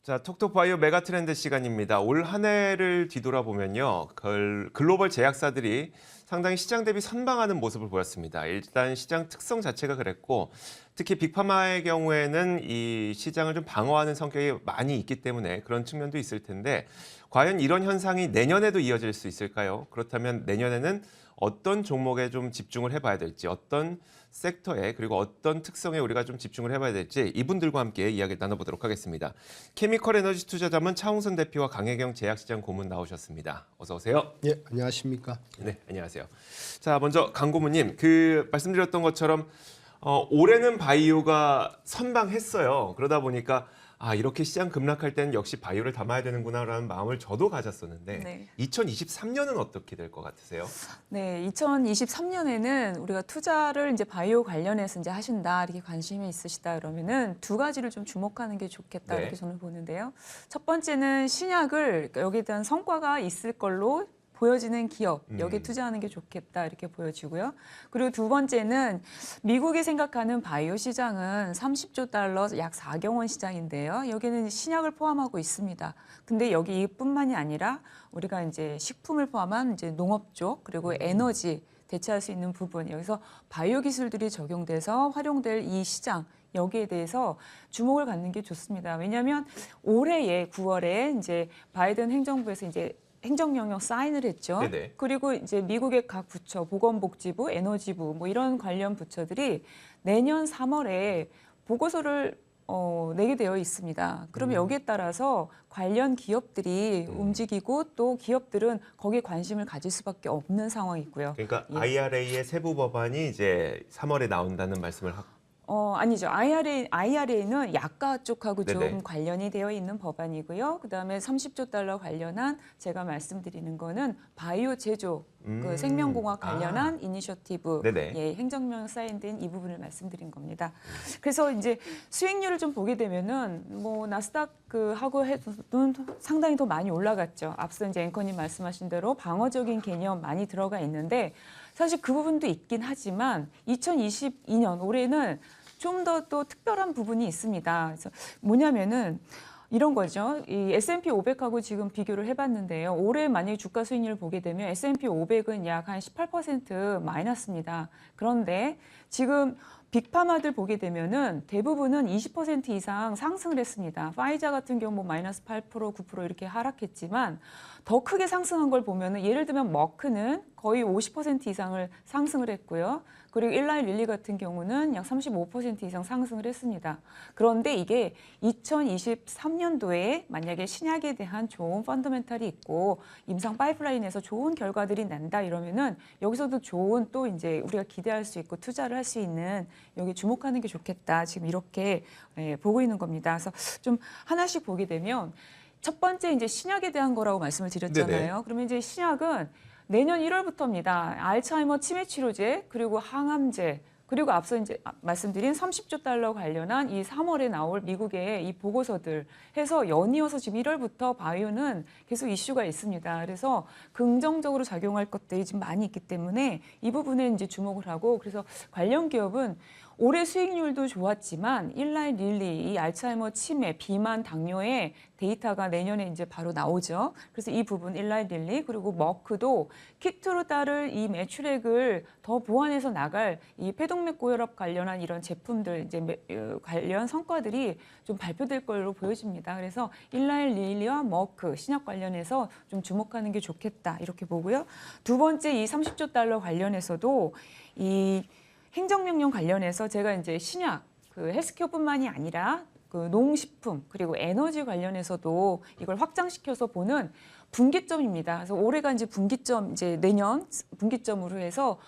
자, 톡톡바이오 메가트렌드 시간입니다. 올 한 해를 뒤돌아보면요. 글로벌 제약사들이 상당히 시장 대비 선방하는 모습을 보였습니다. 일단 시장 특성 자체가 그랬고 특히 빅파마의 경우에는 이 시장을 좀 방어하는 성격이 많이 있기 때문에 그런 측면도 있을 텐데 과연 이런 현상이 내년에도 이어질 수 있을까요? 그렇다면 내년에는 어떤 종목에 좀 집중을 해봐야 될지, 어떤 섹터에 그리고 어떤 특성에 우리가 좀 집중을 해봐야 될지 이분들과 함께 이야기 나눠보도록 하겠습니다. 케미컬 에너지 투자자문 차홍선 대표와 강혜경 제약시장 고문 나오셨습니다. 어서 오세요. 예, 안녕하십니까? 네, 안녕하세요. 자, 먼저 강 고문님, 말씀드렸던 것처럼 올해는 바이오가 선방했어요. 그러다 보니까 이렇게 시장 급락할 때는 역시 바이오를 담아야 되는구나라는 마음을 저도 가졌었는데 네. 2023년은 어떻게 될 것 같으세요? 네, 2023년에는 우리가 투자를 이제 바이오 관련해서 이제 하신다, 이렇게 관심이 있으시다 그러면은 두 가지를 좀 주목하는 게 좋겠다, 네. 이렇게 저는 보는데요. 첫 번째는 신약을 그러니까 여기에 대한 성과가 있을 걸로 보여지는 기업, 여기에 투자하는 게 좋겠다, 이렇게 보여지고요. 그리고 두 번째는 미국이 생각하는 바이오 시장은 30조 달러, 약 4경 원 시장인데요. 여기는 신약을 포함하고 있습니다. 근데 여기 이뿐만이 아니라 우리가 이제 식품을 포함한 이제 농업 쪽, 그리고 에너지 대체할 수 있는 부분, 여기서 바이오 기술들이 적용돼서 활용될 이 시장, 여기에 대해서 주목을 갖는 게 좋습니다. 왜냐하면 올해에 9월에 이제 바이든 행정부에서 이제 행정명령 사인을 했죠. 네네. 그리고 이제 미국의 각 부처, 보건복지부, 에너지부 뭐 이런 관련 부처들이 내년 3월에 보고서를 내게 되어 있습니다. 그러면 여기에 따라서 관련 기업들이 움직이고 또 기업들은 거기에 관심을 가질 수밖에 없는 상황이고요. 그러니까 예. IRA의 세부 법안이 이제 3월에 나온다는 말씀을 아니죠. IRA는 약가 쪽하고 좀 네네. 관련이 되어 있는 법안이고요. 그다음에 30조 달러 관련한 제가 말씀드리는 거는 바이오 제조, 그 생명공학 관련한 이니셔티브, 네네. 예, 행정명 사인된 이 부분을 말씀드린 겁니다. 그래서 이제 수익률을 좀 보게 되면은 뭐 나스닥 하고 해도는 상당히 더 많이 올라갔죠. 앞서 이제 앵커님 말씀하신 대로 방어적인 개념 많이 들어가 있는데 사실 그 부분도 있긴 하지만 2022년 올해는 좀 더 또 특별한 부분이 있습니다. 그래서 뭐냐면은 이런 거죠. 이 S&P 500하고 지금 비교를 해봤는데요. 올해 만약에 주가 수익률을 보게 되면 S&P 500은 약 한 18% 마이너스입니다. 그런데 지금 빅파마들 보게 되면은 대부분은 20% 이상 상승을 했습니다. 파이자 같은 경우 뭐 마이너스 8%, 9% 이렇게 하락했지만 더 크게 상승한 걸 보면은 예를 들면 머크는 거의 50% 이상을 상승을 했고요. 그리고 일라이 릴리 같은 경우는 약 35% 이상 상승을 했습니다. 그런데 이게 2023년도에 만약에 신약에 대한 좋은 펀더멘탈이 있고 임상 파이프라인에서 좋은 결과들이 난다 이러면은 여기서도 좋은 또 이제 우리가 기대할 수 있고 투자를 할 수 있는 여기 주목하는 게 좋겠다. 지금 이렇게 보고 있는 겁니다. 그래서 좀 하나씩 보게 되면 첫 번째 이제 신약에 대한 거라고 말씀을 드렸잖아요. 네네. 그러면 이제 신약은 내년 1월부터입니다. 알츠하이머 치매 치료제 그리고 항암제 그리고 앞서 이제 말씀드린 30조 달러 관련한 이 3월에 나올 미국의 이 보고서들 해서 연이어서 지금 1월부터 바이오는 계속 이슈가 있습니다. 그래서 긍정적으로 작용할 것들이 지금 많이 있기 때문에 이 부분에 이제 주목을 하고 그래서 관련 기업은 올해 수익률도 좋았지만 일라이 릴리, 이 알츠하이머 치매, 비만, 당뇨의 데이터가 내년에 이제 바로 나오죠. 그래서 이 부분 일라이 릴리 그리고 머크도 키트로 따를 이 매출액을 더 보완해서 나갈 이 폐동맥 고혈압 관련한 이런 제품들 이제 관련 성과들이 좀 발표될 걸로 보여집니다. 그래서 일라이 릴리와 머크 신약 관련해서 좀 주목하는 게 좋겠다 이렇게 보고요. 두 번째 이 30조 달러 관련해서도 이 행정명령 관련해서 제가 이제 신약, 헬스케어뿐만이 아니라 농식품 그리고 에너지 관련해서도 이걸 확장시켜서 보는 분기점입니다. 그래서 올해가 이제 분기점, 이제 내년 분기점으로 해서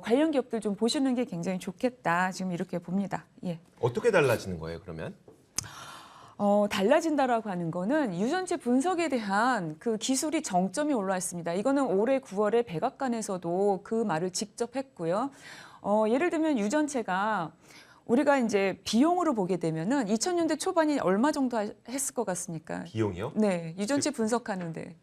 관련 기업들 좀 보시는 게 굉장히 좋겠다. 지금 이렇게 봅니다. 예. 어떻게 달라지는 거예요, 그러면? 달라진다라고 하는 거는 유전체 분석에 대한 그 기술이 정점이 올라 있습니다. 이거는 올해 9월에 백악관에서도 그 말을 직접 했고요. 예를 들면 유전체가 우리가 이제 비용으로 보게 되면은 2000년대 초반이 얼마 정도 했을 것 같습니까? 비용이요? 네, 유전체 분석하는데.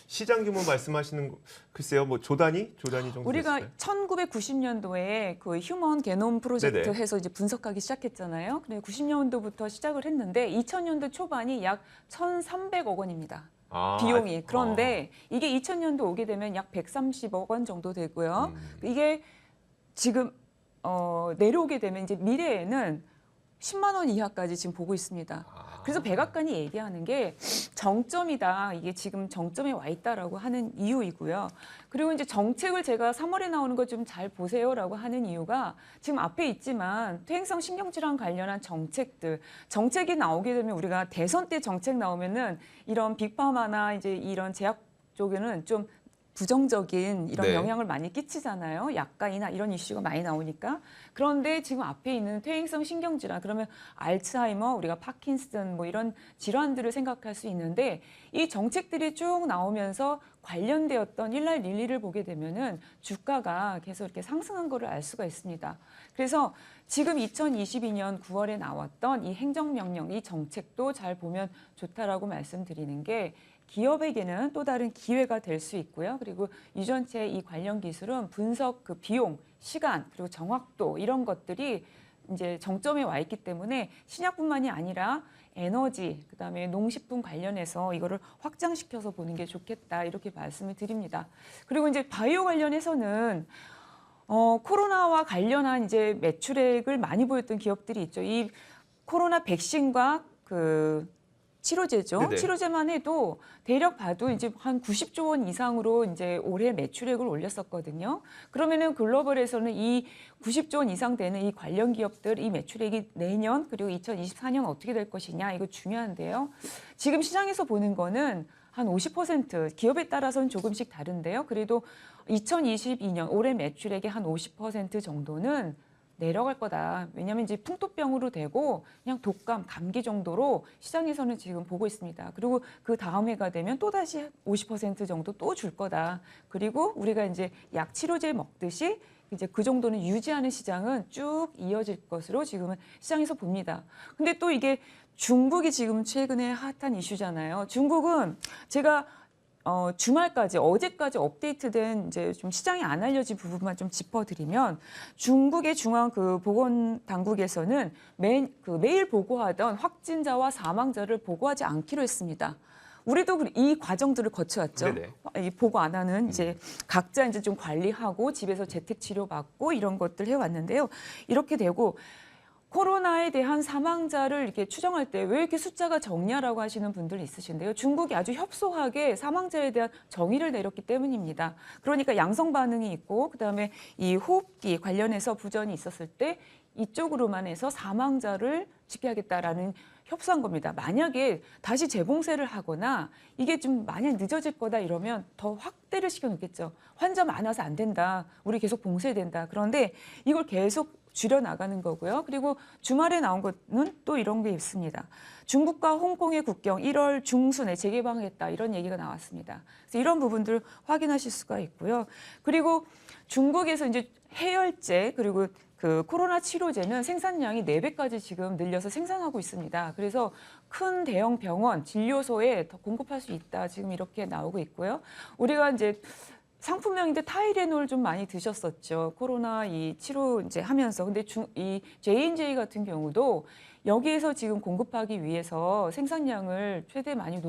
시장 규모 말씀하시는 거 글쎄요, 뭐 조 단위 정도 우리가 됐을까요? 1990년도에 그 휴먼 게놈 프로젝트 네네. 해서 이제 분석하기 시작했잖아요. 근데 90년도부터 시작을 했는데 2000년도 초반이 약 1,300억 원입니다. 비용이. 그런데 이게 2000년도 오게 되면 약 130억 원 정도 되고요. 이게 지금 내려오게 되면 이제 미래에는 10만 원 이하까지 지금 보고 있습니다. 그래서 백악관이 얘기하는 게 정점이다. 이게 지금 정점에 와 있다라고 하는 이유이고요. 그리고 이제 정책을 제가 3월에 나오는 거 좀 잘 보세요라고 하는 이유가 지금 앞에 있지만 퇴행성 신경질환 관련한 정책이 나오게 되면 우리가 대선 때 정책 나오면은 이런 빅파마나 이제 이런 제약 쪽에는 좀 부정적인 이런 네. 영향을 많이 끼치잖아요. 약가이나 이런 이슈가 많이 나오니까. 그런데 지금 앞에 있는 퇴행성 신경질환, 그러면 알츠하이머, 우리가 파킨슨 뭐 이런 질환들을 생각할 수 있는데 이 정책들이 쭉 나오면서 관련되었던 일날 릴리를 보게 되면은 주가가 계속 이렇게 상승한 거를 알 수가 있습니다. 그래서 지금 2022년 9월에 나왔던 이 행정명령, 이 정책도 잘 보면 좋다라고 말씀드리는 게 기업에게는 또 다른 기회가 될 수 있고요. 그리고 유전체 이 관련 기술은 분석 그 비용, 시간, 그리고 정확도 이런 것들이 이제 정점에 와 있기 때문에 신약뿐만이 아니라 에너지, 그다음에 농식품 관련해서 이거를 확장시켜서 보는 게 좋겠다 이렇게 말씀을 드립니다. 그리고 이제 바이오 관련해서는 코로나와 관련한 이제 매출액을 많이 보였던 기업들이 있죠. 이 코로나 백신과 그 치료제죠. 네네. 치료제만 해도 대략 봐도 이제 한 90조 원 이상으로 이제 올해 매출액을 올렸었거든요. 그러면은 글로벌에서는 이 90조 원 이상 되는 이 관련 기업들 이 매출액이 내년 그리고 2024년 어떻게 될 것이냐 이거 중요한데요. 지금 시장에서 보는 거는 한 50% 기업에 따라서는 조금씩 다른데요. 그래도 2022년 올해 매출액의 한 50% 정도는 내려갈 거다. 왜냐하면 이제 풍토병으로 되고 그냥 독감, 감기 정도로 시장에서는 지금 보고 있습니다. 그리고 그 다음 해가 되면 또 다시 50% 정도 또 줄 거다. 그리고 우리가 이제 약 치료제 먹듯이 이제 그 정도는 유지하는 시장은 쭉 이어질 것으로 지금은 시장에서 봅니다. 근데 또 이게 중국이 지금 최근에 핫한 이슈잖아요. 중국은 제가 주말까지 어제까지 업데이트된 이제 좀 시장에 안 알려진 부분만 좀 짚어드리면 중국의 중앙 그 보건 당국에서는 매일 보고하던 확진자와 사망자를 보고하지 않기로 했습니다. 우리도 이 과정들을 거쳐왔죠. 네네. 이 보고 안 하는 이제 각자 이제 좀 관리하고 집에서 재택 치료 받고 이런 것들 해왔는데요. 이렇게 되고. 코로나에 대한 사망자를 이렇게 추정할 때 왜 이렇게 숫자가 적냐라고 하시는 분들이 있으신데요. 중국이 아주 협소하게 사망자에 대한 정의를 내렸기 때문입니다. 그러니까 양성 반응이 있고 그다음에 이 호흡기 관련해서 부전이 있었을 때 이쪽으로만 해서 사망자를 집계하겠다라는 협소한 겁니다. 만약에 다시 재봉쇄를 하거나 이게 좀 만약 늦어질 거다 이러면 더 확대를 시켜놓겠죠. 환자 많아서 안 된다. 우리 계속 봉쇄된다. 그런데 이걸 계속 줄여나가는 거고요. 그리고 주말에 나온 거는 또 이런 게 있습니다. 중국과 홍콩의 국경 1월 중순에 재개방했다 이런 얘기가 나왔습니다. 그래서 이런 부분들 확인하실 수가 있고요. 그리고 중국에서 이제 해열제 그리고 그 코로나 치료제는 생산량이 4배까지 지금 늘려서 생산하고 있습니다. 그래서 큰 대형 병원, 진료소에 더 공급할 수 있다. 지금 이렇게 나오고 있고요. 우리가 이제 상품명인데 타이레놀 좀 많이 드셨었죠. 코로나 이 치료 이제 하면서. 근데 이 J&J 같은 경우도 여기에서 지금 공급하기 위해서 생산량을 최대 많이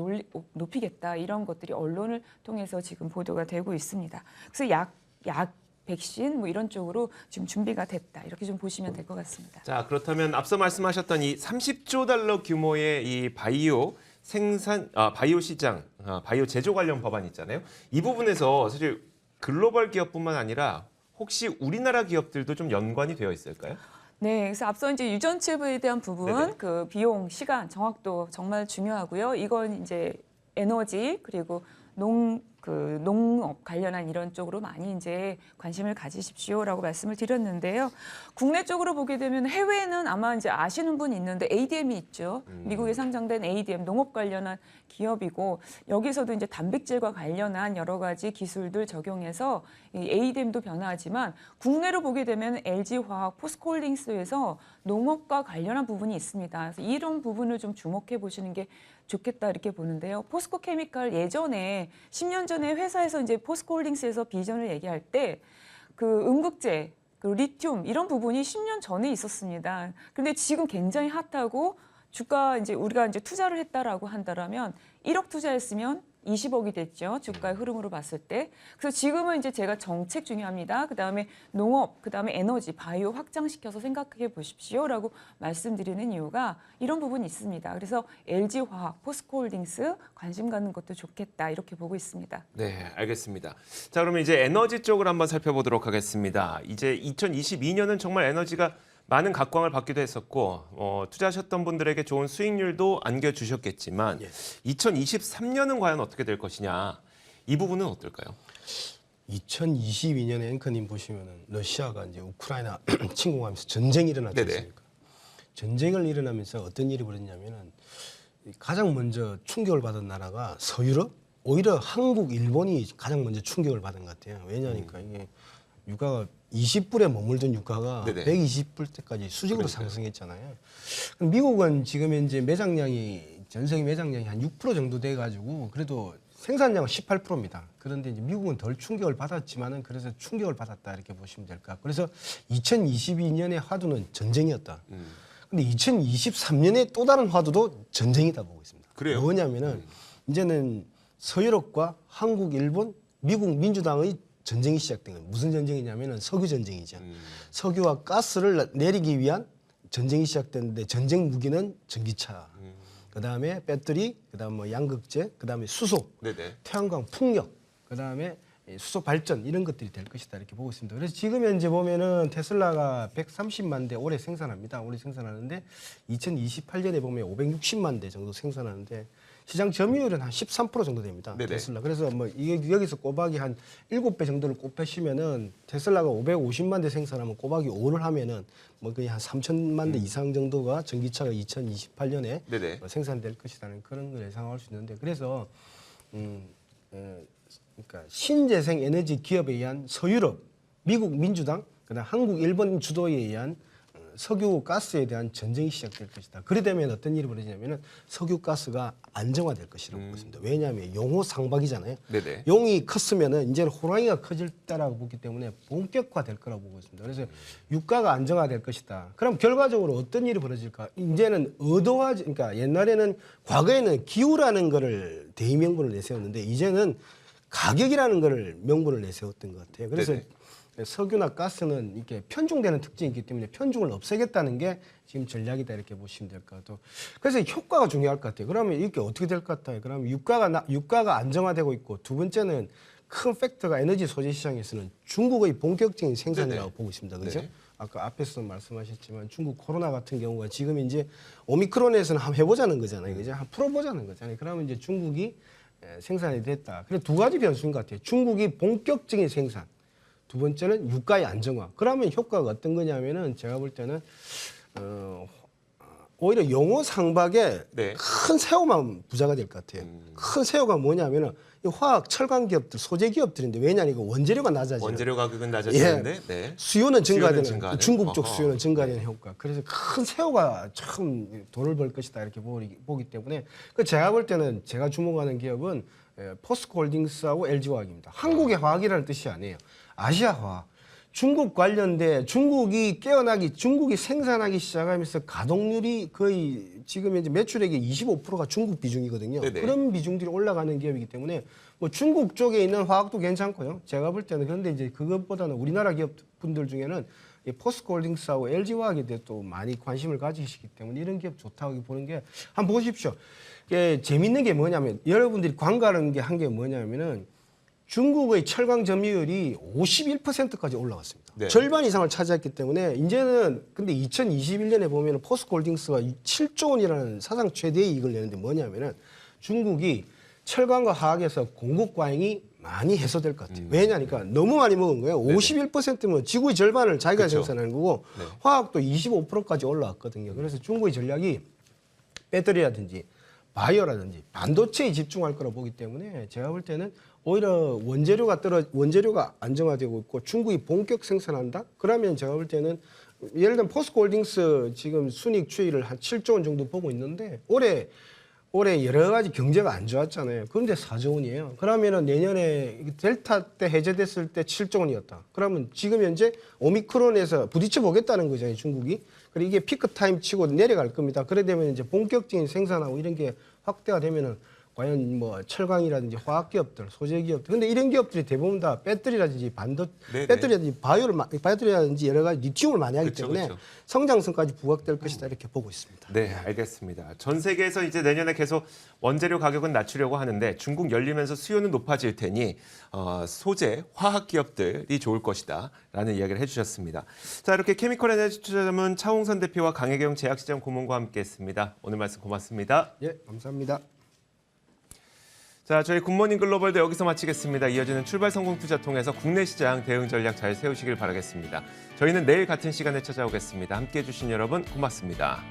높이겠다. 이런 것들이 언론을 통해서 지금 보도가 되고 있습니다. 그래서 약 백신 뭐 이런 쪽으로 지금 준비가 됐다. 이렇게 좀 보시면 될 것 같습니다. 자, 그렇다면 앞서 말씀하셨던 이 30조 달러 규모의 이 바이오 시장, 바이오 제조 관련 법안 있잖아요. 이 부분에서 사실 글로벌 기업뿐만 아니라 혹시 우리나라 기업들도 좀 연관이 되어 있을까요? 네, 그래서 앞서 이제 유전칩에 대한 부분, 네네. 그 비용, 시간, 정확도 정말 중요하고요. 이건 이제 에너지 그리고 그 농업 관련한 이런 쪽으로 많이 이제 관심을 가지십시오라고 말씀을 드렸는데요. 국내 쪽으로 보게 되면 해외는 아마 이제 아시는 분이 있는데 ADM이 있죠. 미국에 상장된 ADM 농업 관련한 기업이고 여기서도 이제 단백질과 관련한 여러 가지 기술들 적용해서 이 ADM도 변화하지만 국내로 보게 되면 LG화학, 포스코홀딩스에서 농업과 관련한 부분이 있습니다. 그래서 이런 부분을 좀 주목해 보시는 게 좋겠다 이렇게 보는데요. 포스코케미칼 예전에 10년 전에 회사에서 이제 포스코홀딩스에서 비전을 얘기할 때 그 음극재, 그 리튬 이런 부분이 10년 전에 있었습니다. 그런데 지금 굉장히 핫하고 주가 이제 우리가 이제 투자를 했다라고 한다라면 1억 투자했으면 20억이 됐죠. 주가의 흐름으로 봤을 때. 그래서 지금은 이제 제가 정책 중요합니다. 그다음에 농업, 그다음에 에너지, 바이오 확장시켜서 생각해 보십시오라고 말씀드리는 이유가 이런 부분이 있습니다. 그래서 LG화학, 포스코홀딩스 관심 갖는 것도 좋겠다 이렇게 보고 있습니다. 네, 알겠습니다. 자, 그러면 이제 에너지 쪽을 한번 살펴보도록 하겠습니다. 이제 2022년은 정말 에너지가 많은 각광을 받기도 했었고 투자하셨던 분들에게 좋은 수익률도 안겨주셨겠지만 2023년은 과연 어떻게 될 것이냐 이 부분은 어떨까요? 2022년에 앵커님 보시면은 러시아가 이제 우크라이나 침공하면서 전쟁이 일어났지 네네. 않습니까? 전쟁을 일어나면서 어떤 일이 벌어졌냐면은 가장 먼저 충격을 받은 나라가 서유럽, 오히려 한국, 일본이 가장 먼저 충격을 받은 것 같아요. 왜냐하니까 이게 유가가 20불에 머물던 유가가 네네. 120불 때까지 수직으로 그러니까요. 상승했잖아요. 미국은 지금 현재 매장량이 전 세계 매장량이 한 6% 정도 돼가지고 그래도 생산량은 18%입니다. 그런데 이제 미국은 덜 충격을 받았지만은 그래서 충격을 받았다 이렇게 보시면 될 것 같고 그래서 2022년의 화두는 전쟁이었다. 근데 2023년에 또 다른 화두도 전쟁이다 보고 있습니다. 그래요? 뭐냐면은 이제는 서유럽과 한국, 일본, 미국 민주당의 전쟁이 시작된 거예요. 무슨 전쟁이냐면은 석유 전쟁이죠. 석유와 가스를 내리기 위한 전쟁이 시작됐는데 전쟁 무기는 전기차, 그다음에 배터리, 그다음 뭐 양극재, 그다음에 수소, 네네. 태양광 풍력, 그다음에 수소 발전 이런 것들이 될 것이다 이렇게 보고 있습니다. 그래서 지금 현재 보면은 테슬라가 130만 대 올해 생산합니다. 올해 생산하는데 2028년에 보면 560만 대 정도 생산하는데 시장 점유율은 한 13% 정도 됩니다. 네네. 테슬라. 그래서 뭐 이게 여기서 꼬박이 한 7배 정도를 곱하시면은 테슬라가 550만 대 생산하면 꼬박이 5를 하면은 뭐 거의 한 3천만 대 이상 정도가 전기차가 2028년에 네네. 생산될 것이라는 그런 걸 예상할 수 있는데 그래서 그러니까 신재생 에너지 기업에 의한 서유럽, 미국 민주당, 그다음 한국, 일본 주도에 의한 석유 가스에 대한 전쟁이 시작될 것이다. 그래 되면 어떤 일이 벌어지냐면은 석유 가스가 안정화될 것이라고 보고 있습니다. 왜냐하면 용호 상박이잖아요. 네네. 용이 컸으면은 이제는 호랑이가 커질 때라고 보기 때문에 본격화될 거라고 보고 있습니다. 그래서 유가가 안정화될 것이다. 그럼 결과적으로 어떤 일이 벌어질까? 이제는 그러니까 옛날에는 과거에는 기후라는 거를 대의 명분을 내세웠는데 이제는 가격이라는 거를 명분을 내세웠던 것 같아요. 그래서 네네. 석유나 가스는 이렇게 편중되는 특징이 있기 때문에 편중을 없애겠다는 게 지금 전략이다 이렇게 보시면 될 것 같아요. 그래서 효과가 중요할 것 같아요. 그러면 이게 어떻게 될 것 같아요? 그러면 유가가 안정화되고 있고 두 번째는 큰 팩터가 에너지 소재 시장에서는 중국의 본격적인 생산이라고 네네. 보고 있습니다. 그죠? 네. 아까 앞에서 말씀하셨지만 중국 코로나 같은 경우가 지금 이제 오미크론에서는 한번 해보자는 거잖아요. 그죠? 한번 풀어보자는 거잖아요. 그러면 이제 중국이 생산이 됐다. 그래 두 가지 변수인 것 같아요. 중국이 본격적인 생산. 두 번째는 유가의 안정화. 그러면 효과가 어떤 거냐면은 제가 볼 때는 오히려 용호 상박에 네. 큰 새우만 부자가 될 것 같아요. 큰 새우가 뭐냐면은 이 화학 철강 기업들, 소재 기업들인데 왜냐면 이거 원재료가 낮아지는. 원재료 가격은 낮아지는데 네. 수요는 증가되는 증가하는? 중국 쪽 어허. 수요는 증가되는 효과. 그래서 큰 새우가 참 돈을 벌 것이다 이렇게 보기 때문에 그 제가 볼 때는 제가 주목하는 기업은 포스코홀딩스하고 LG화학입니다. 한국의 화학이라는 뜻이 아니에요. 아시아 화학. 중국 관련돼 중국이 중국이 생산하기 시작하면서 가동률이 거의 지금 이제 매출액의 25%가 중국 비중이거든요. 네네. 그런 비중들이 올라가는 기업이기 때문에 뭐 중국 쪽에 있는 화학도 괜찮고요. 제가 볼 때는 그런데 이제 그것보다는 우리나라 기업 분들 중에는 이 포스코홀딩스하고 LG화학에 대해 또 많이 관심을 가지시기 때문에 이런 기업 좋다고 보는 게 한번 보십시오. 이게 재밌는 게 뭐냐면 여러분들이 관가하는 게 한 게 뭐냐면은 중국의 철강 점유율이 51%까지 올라갔습니다. 네. 절반 이상을 차지했기 때문에 이제는 근데 2021년에 보면 포스코홀딩스가 7조 원이라는 사상 최대의 이익을 내는데 뭐냐면은 중국이 철강과 화학에서 공급 과잉이 많이 해소될 것 같아요. 왜냐니까 너무 많이 먹은 거예요. 51%면 지구의 절반을 자기가 그쵸. 생산하는 거고 네. 화학도 25%까지 올라왔거든요. 그래서 중국의 전략이 배터리라든지 바이오라든지 반도체에 집중할 거라 보기 때문에 제가 볼 때는 오히려 원재료가 안정화되고 있고 중국이 본격 생산한다? 그러면 제가 볼 때는 예를 들면 포스코홀딩스 지금 순이익 추이를 한 7조 원 정도 보고 있는데 올해 여러 가지 경제가 안 좋았잖아요. 그런데 4조 원이에요. 그러면은 내년에 델타 때 해제됐을 때 7조 원이었다. 그러면 지금 현재 오미크론에서 부딪혀 보겠다는 거잖아요, 중국이. 그리고 이게 피크 타임 치고 내려갈 겁니다. 그래 되면 이제 본격적인 생산하고 이런 게 확대가 되면은 과연 뭐 철강이라든지 화학 기업들, 소재 기업들. 근데 이런 기업들이 대부분 다 배터리라든지 네네. 배터리라든지 배터리라든지 여러 가지 리튬을 많이 하기 그쵸, 때문에 그쵸. 성장성까지 부각될 것이다 이렇게 보고 있습니다. 네, 알겠습니다. 전 세계에서 이제 내년에 계속 원재료 가격은 낮추려고 하는데 중국 열리면서 수요는 높아질 테니 소재, 화학 기업들이 좋을 것이다라는 이야기를 해주셨습니다. 자, 이렇게 케미컬 에너지 투자자문 차홍선 대표와 강혜경 제약시장 고문과 함께했습니다. 오늘 말씀 고맙습니다. 예, 감사합니다. 자, 저희 굿모닝 글로벌도 여기서 마치겠습니다. 이어지는 출발 성공 투자 통해서 국내 시장 대응 전략 잘 세우시길 바라겠습니다. 저희는 내일 같은 시간에 찾아오겠습니다. 함께해 주신 여러분 고맙습니다.